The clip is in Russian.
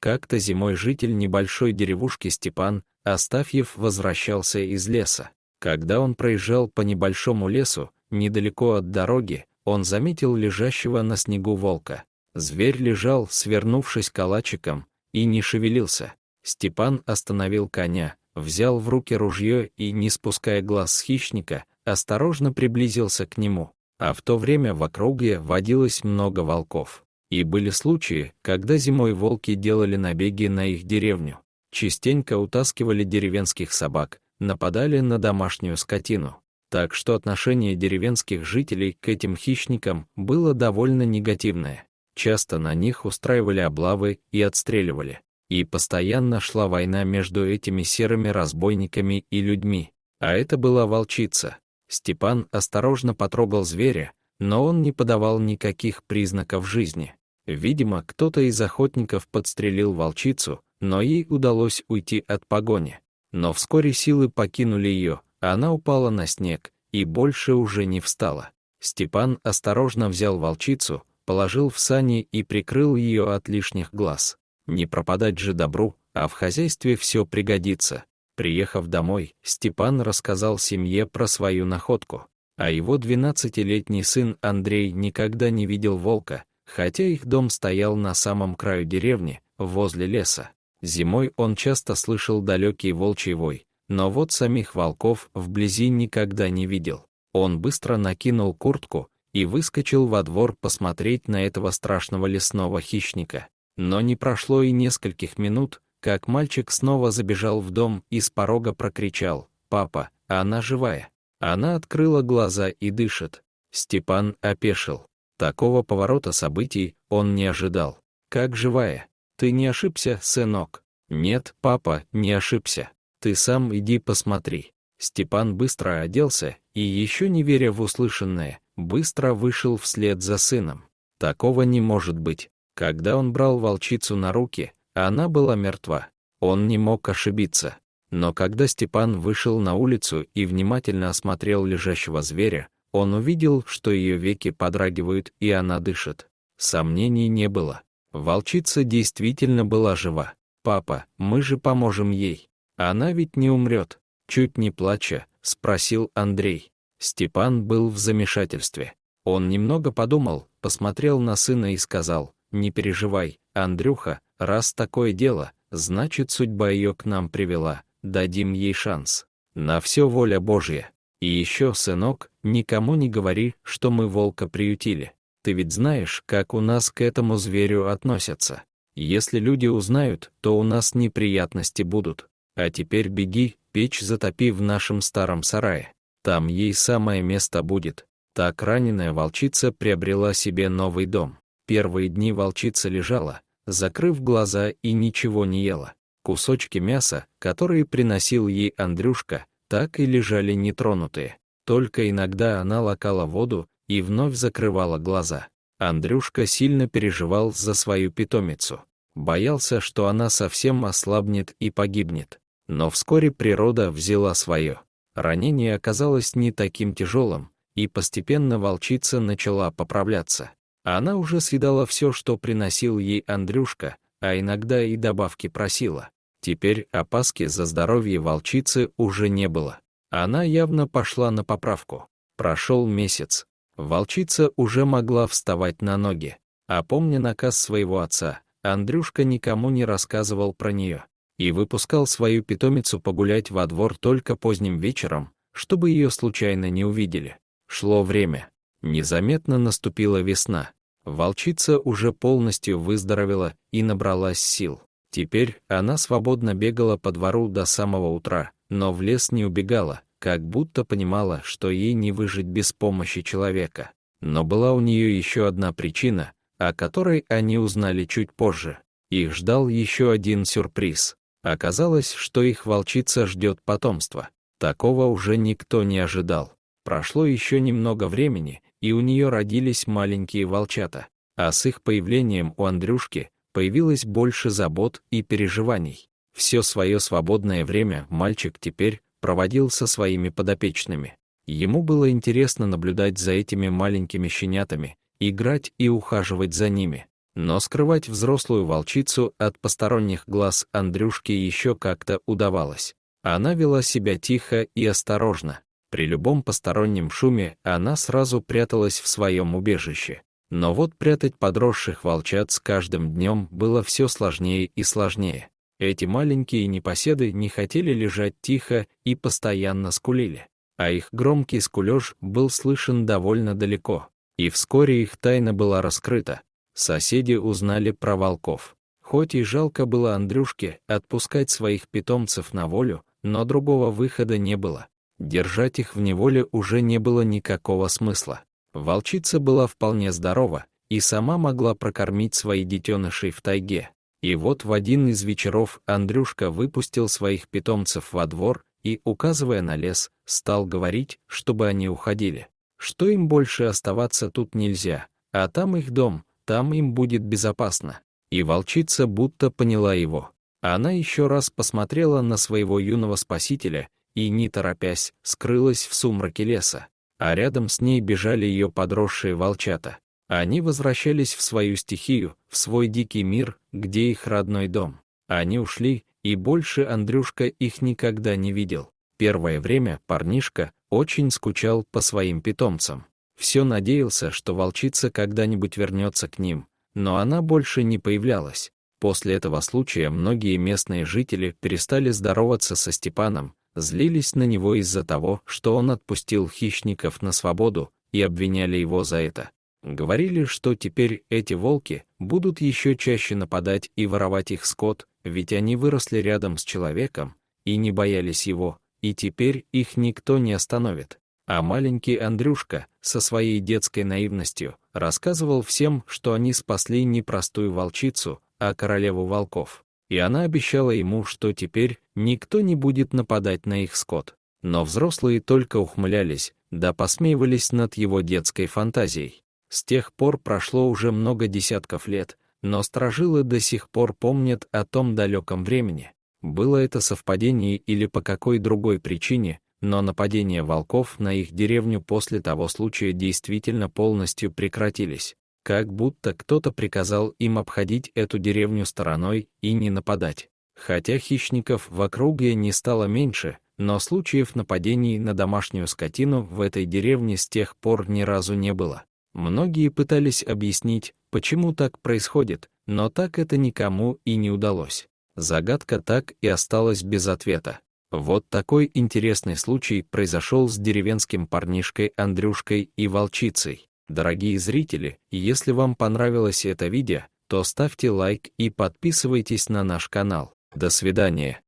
Как-то зимой житель небольшой деревушки Степан Астафьев возвращался из леса. Когда он проезжал по небольшому лесу, недалеко от дороги, он заметил лежащего на снегу волка. Зверь лежал, свернувшись калачиком, и не шевелился. Степан остановил коня, взял в руки ружье и, не спуская глаз с хищника, осторожно приблизился к нему. А в то время в округе водилось много волков. И были случаи, когда зимой волки делали набеги на их деревню. Частенько утаскивали деревенских собак, нападали на домашнюю скотину. Так что отношение деревенских жителей к этим хищникам было довольно негативное. Часто на них устраивали облавы и отстреливали. И постоянно шла война между этими серыми разбойниками и людьми. А это была волчица. Степан осторожно потрогал зверя, но он не подавал никаких признаков жизни. Видимо, кто-то из охотников подстрелил волчицу, но ей удалось уйти от погони. Но вскоре силы покинули ее, она упала на снег и больше уже не встала. Степан осторожно взял волчицу, положил в сани и прикрыл ее от лишних глаз. Не пропадать же добру, а в хозяйстве все пригодится. Приехав домой, Степан рассказал семье про свою находку. А его 12-летний сын Андрей никогда не видел волка, хотя их дом стоял на самом краю деревни, возле леса. Зимой он часто слышал далекий волчий вой, но вот самих волков вблизи никогда не видел. Он быстро накинул куртку и выскочил во двор посмотреть на этого страшного лесного хищника. Но не прошло и нескольких минут, как мальчик снова забежал в дом и с порога прокричал: «Папа, она живая!» Она открыла глаза и дышит. Степан опешил. Такого поворота событий он не ожидал. «Как живая? Ты не ошибся, сынок?» «Нет, папа, не ошибся. Ты сам иди посмотри». Степан быстро оделся и, еще не веря в услышанное, быстро вышел вслед за сыном. Такого не может быть. Когда он брал волчицу на руки, она была мертва. Он не мог ошибиться. Но когда Степан вышел на улицу и внимательно осмотрел лежащего зверя, он увидел, что ее веки подрагивают и она дышит. Сомнений не было. Волчица действительно была жива. «Папа, мы же поможем ей. Она ведь не умрет», — чуть не плача, спросил Андрей. Степан был в замешательстве. Он немного подумал, посмотрел на сына и сказал: «Не переживай, Андрюха, раз такое дело, значит, судьба ее к нам привела, дадим ей шанс. На все воля Божья. И еще, сынок, никому не говори, что мы волка приютили. Ты ведь знаешь, как у нас к этому зверю относятся. Если люди узнают, то у нас неприятности будут. А теперь беги, печь затопи в нашем старом сарае. Там ей самое место будет». Так раненая волчица приобрела себе новый дом. Первые дни волчица лежала, закрыв глаза, и ничего не ела. Кусочки мяса, которые приносил ей Андрюшка, так и лежали нетронутые. Только иногда она лакала воду и вновь закрывала глаза. Андрюшка сильно переживал за свою питомицу. Боялся, что она совсем ослабнет и погибнет. Но вскоре природа взяла свое. Ранение оказалось не таким тяжелым, и постепенно волчица начала поправляться. Она уже съедала все, что приносил ей Андрюшка, а иногда и добавки просила. Теперь опаски за здоровье волчицы уже не было. Она явно пошла на поправку. Прошел месяц. Волчица уже могла вставать на ноги. А помня наказ своего отца, Андрюшка никому не рассказывал про нее и выпускал свою питомицу погулять во двор только поздним вечером, чтобы ее случайно не увидели. Шло время. Незаметно наступила весна. Волчица уже полностью выздоровела и набралась сил. Теперь она свободно бегала по двору до самого утра, но в лес не убегала, как будто понимала, что ей не выжить без помощи человека. Но была у нее еще одна причина, о которой они узнали чуть позже. Их ждал еще один сюрприз. Оказалось, что их волчица ждет потомства. Такого уже никто не ожидал. Прошло еще немного времени, и у нее родились маленькие волчата. А с их появлением у Андрюшки появилось больше забот и переживаний. Все свое свободное время мальчик теперь проводил со своими подопечными. Ему было интересно наблюдать за этими маленькими щенятами, играть и ухаживать за ними. Но скрывать взрослую волчицу от посторонних глаз Андрюшке еще как-то удавалось. Она вела себя тихо и осторожно. При любом постороннем шуме она сразу пряталась в своем убежище. Но вот прятать подросших волчат с каждым днем было все сложнее и сложнее. Эти маленькие непоседы не хотели лежать тихо и постоянно скулили, а их громкий скулёж был слышен довольно далеко, и вскоре их тайна была раскрыта. Соседи узнали про волков. Хоть и жалко было Андрюшке отпускать своих питомцев на волю, но другого выхода не было. Держать их в неволе уже не было никакого смысла. Волчица была вполне здорова и сама могла прокормить своих детенышей в тайге. И вот в один из вечеров Андрюшка выпустил своих питомцев во двор и, указывая на лес, стал говорить, чтобы они уходили, что им больше оставаться тут нельзя, а там их дом, там им будет безопасно. И волчица будто поняла его. Она еще раз посмотрела на своего юного спасителя и, не торопясь, скрылась в сумраке леса, а рядом с ней бежали ее подросшие волчата. Они возвращались в свою стихию, в свой дикий мир, где их родной дом. Они ушли, и больше Андрюшка их никогда не видел. Первое время парнишка очень скучал по своим питомцам. Все надеялся, что волчица когда-нибудь вернется к ним, но она больше не появлялась. После этого случая многие местные жители перестали здороваться со Степаном, злились на него из-за того, что он отпустил хищников на свободу, и обвиняли его за это. Говорили, что теперь эти волки будут еще чаще нападать и воровать их скот, ведь они выросли рядом с человеком и не боялись его, и теперь их никто не остановит. А маленький Андрюшка со своей детской наивностью рассказывал всем, что они спасли не простую волчицу, а королеву волков. И она обещала ему, что теперь никто не будет нападать на их скот. Но взрослые только ухмылялись, да посмеивались над его детской фантазией. С тех пор прошло уже много десятков лет, но старожилы до сих пор помнят о том далеком времени. Было это совпадение или по какой другой причине, но нападения волков на их деревню после того случая действительно полностью прекратились, как будто кто-то приказал им обходить эту деревню стороной и не нападать. Хотя хищников в округе не стало меньше, но случаев нападений на домашнюю скотину в этой деревне с тех пор ни разу не было. Многие пытались объяснить, почему так происходит, но так это никому и не удалось. Загадка так и осталась без ответа. Вот такой интересный случай произошел с деревенским парнишкой Андрюшкой и волчицей. Дорогие зрители, если вам понравилось это видео, то ставьте лайк и подписывайтесь на наш канал. До свидания.